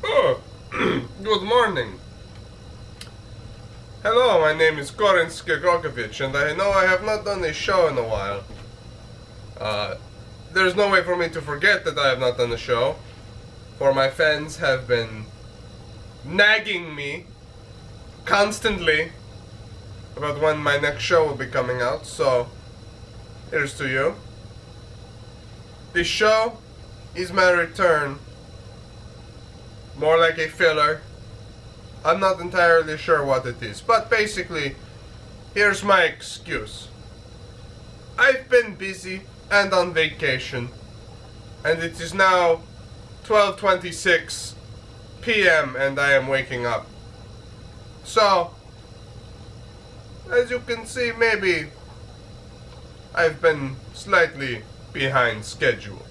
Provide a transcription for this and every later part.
Oh, good morning. Hello, my name is Goran Skjegokovic, and I know I have not done a show in a while. There's no way for me to forget that I have not done a show, for my fans have been nagging me constantly about when my next show will be coming out, so here's to you. This show is my return, more like a filler. I'm not entirely sure what it is, but basically, here's my excuse. I've been busy and on vacation, and it is now 12:26 p.m. and I am waking up. So, as you can see, maybe I've been slightly behind schedule.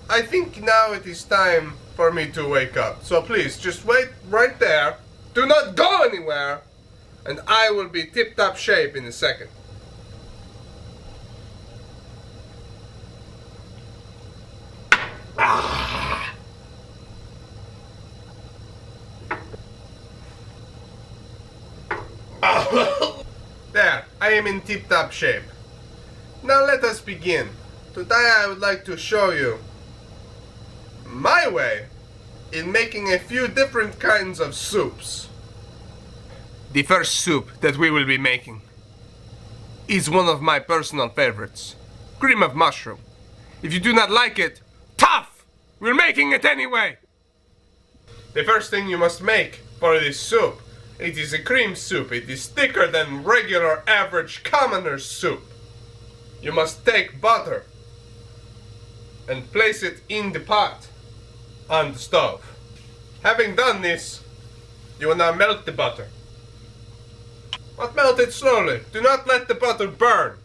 I think now it is time for me to wake up. So please, just wait right there. Do not go anywhere, and I will be tip-top shape in a second. There, I am in tip-top shape. Now let us begin. Today I would like to show you my way in making a few different kinds of soups. The first soup that we will be making is one of my personal favorites. Cream of mushroom. If you do not like it, tough! We're making it anyway! The first thing you must make for this soup, it is a cream soup. It is thicker than regular average commoner's soup. You must take butter and place it in the pot on the stove. Having done this, you will now melt the butter. But melt it slowly. Do not let the butter burn.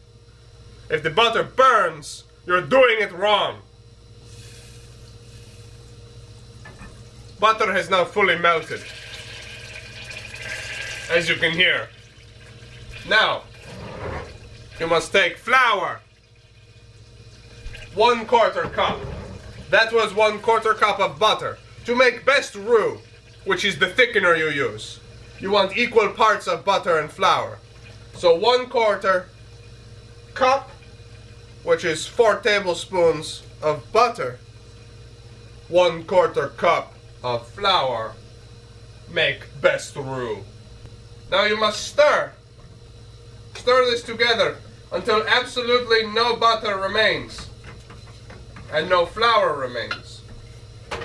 If the butter burns, you're doing it wrong. Butter has now fully melted, as you can hear. Now, you must take flour. 1/4 cup. That was 1/4 cup of butter. To make best roux, which is the thickener you use, you want equal parts of butter and flour. So 1/4 cup, which is 4 tablespoons of butter, 1/4 cup of flour, make best roux. Now you must stir. Stir this together until absolutely no butter remains and no flour remains.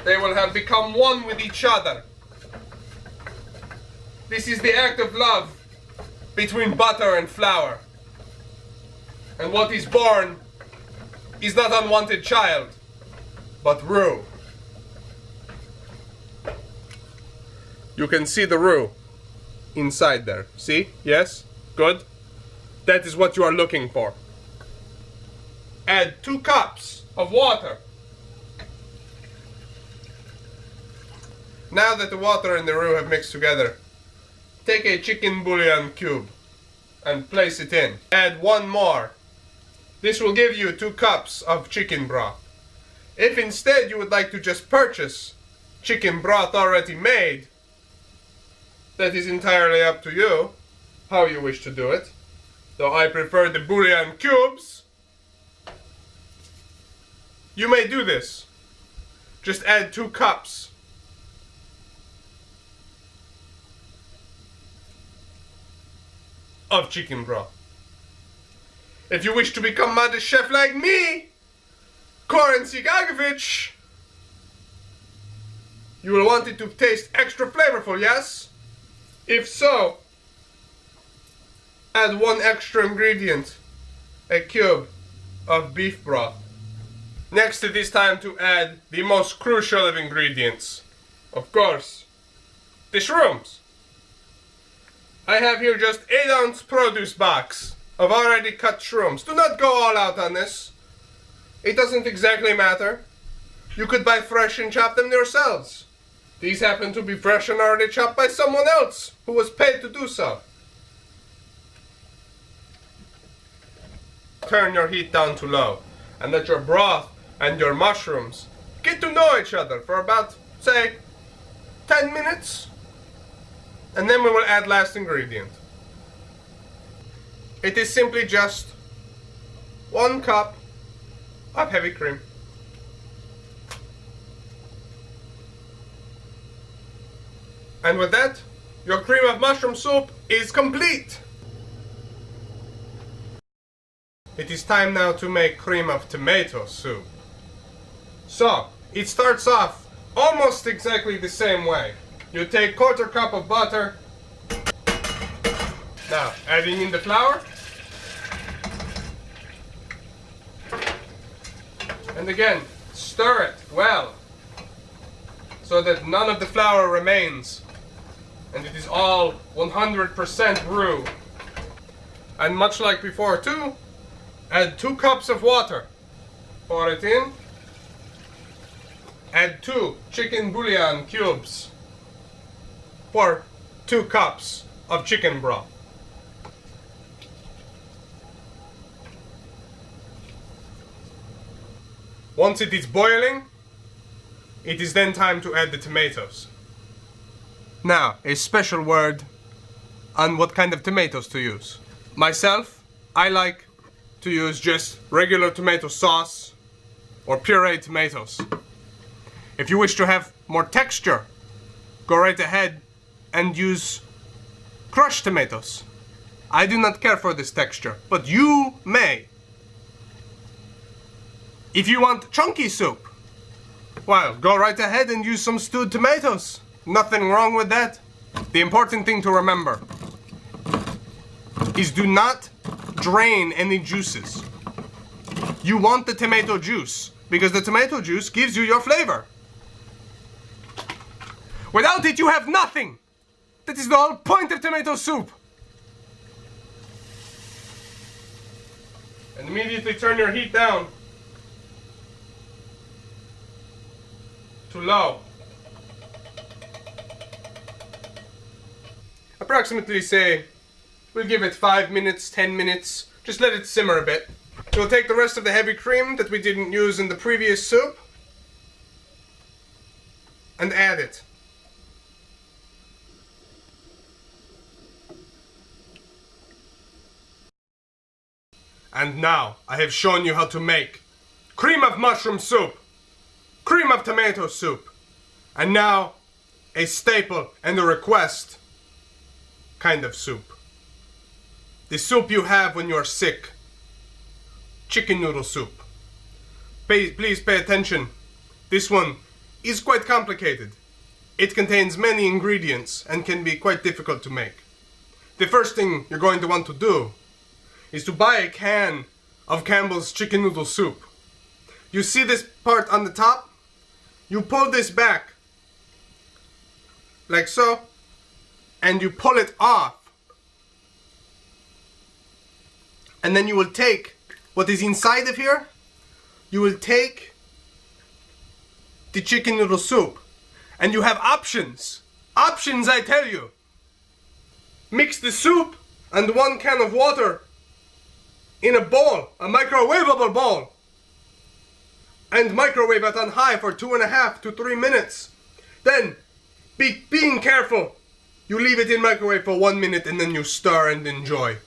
They will have become one with each other. This is the act of love between butter and flour. And what is born is not unwanted child, but roux. You can see the roux inside there. See? Yes? Good? That is what you are looking for. Add 2 cups of water. Now that the water and the roux have mixed together, take a chicken bouillon cube and place it in. Add 1 more. This will give you 2 cups of chicken broth. If instead you would like to just purchase chicken broth already made, that is entirely up to you, how you wish to do it. Though I prefer the bouillon cubes, you may do this. Just add 2 cups. Of chicken broth. If you wish to become a modest chef like me, Goran Skjegokovic, you will want it to taste extra flavorful, yes? If so, add 1 extra ingredient, a cube of beef broth. Next, it is time to add the most crucial of ingredients. Of course, the shrooms. I have here just 8-ounce produce box of already cut shrooms. Do not go all out on this. It doesn't exactly matter. You could buy fresh and chop them yourselves. These happen to be fresh and already chopped by someone else who was paid to do so. Turn your heat down to low and let your broth and your mushrooms get to know each other for about, say, 10 minutes. And then we will add last ingredient. It is simply just 1 cup of heavy cream. And with that, your cream of mushroom soup is complete. It is time now to make cream of tomato soup. So, it starts off almost exactly the same way. You take 1/4 cup of butter. Now, adding in the flour. And again, stir it well, so that none of the flour remains, and it is all 100% roux. And much like before too, add 2 cups of water. Pour it in. Add 2 chicken bouillon cubes. Pour 2 cups of chicken broth. Once it is boiling, it is then time to add the tomatoes. Now, a special word on what kind of tomatoes to use. Myself, I like to use just regular tomato sauce or pureed tomatoes. If you wish to have more texture, go right ahead and use crushed tomatoes. I do not care for this texture, but you may. If you want chunky soup, well, go right ahead and use some stewed tomatoes. Nothing wrong with that. The important thing to remember is do not drain any juices. You want the tomato juice because the tomato juice gives you your flavor. Without it, you have nothing. That is the whole point of tomato soup. And immediately turn your heat down to low. Approximately, say, we'll give it 5 minutes, 10 minutes. Just let it simmer a bit. We'll take the rest of the heavy cream that we didn't use in the previous soup and add it. And now I have shown you how to make cream of mushroom soup, cream of tomato soup, and now a staple and a request kind of soup. The soup you have when you're sick. Chicken noodle soup. Please pay attention. This one is quite complicated. It contains many ingredients and can be quite difficult to make. The first thing you're going to want to do is to buy a can of Campbell's chicken noodle soup. You see this part on the top? You pull this back, like so, and you pull it off. And then you will take what is inside of here, you will take the chicken noodle soup, and you have options. Options, I tell you. Mix the soup and 1 can of water in a bowl, a microwavable bowl, and microwave it on high for 2.5 to 3 minutes. Then, being careful, you leave it in microwave for 1 minute and then you stir and enjoy.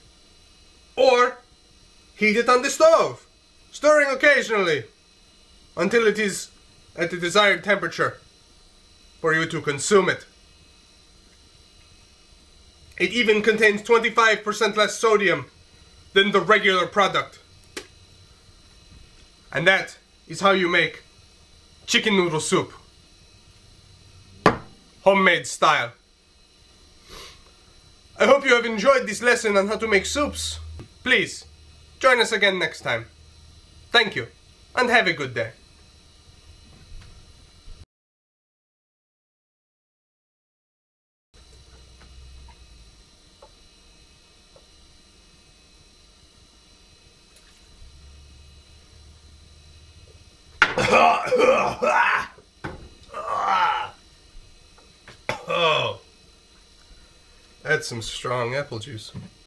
Or, heat it on the stove, stirring occasionally until it is at the desired temperature for you to consume it. It even contains 25% less sodium than the regular product. And that is how you make chicken noodle soup. Homemade style. I hope you have enjoyed this lesson on how to make soups. Please, join us again next time. Thank you, and have a good day. Oh, that's some strong apple juice.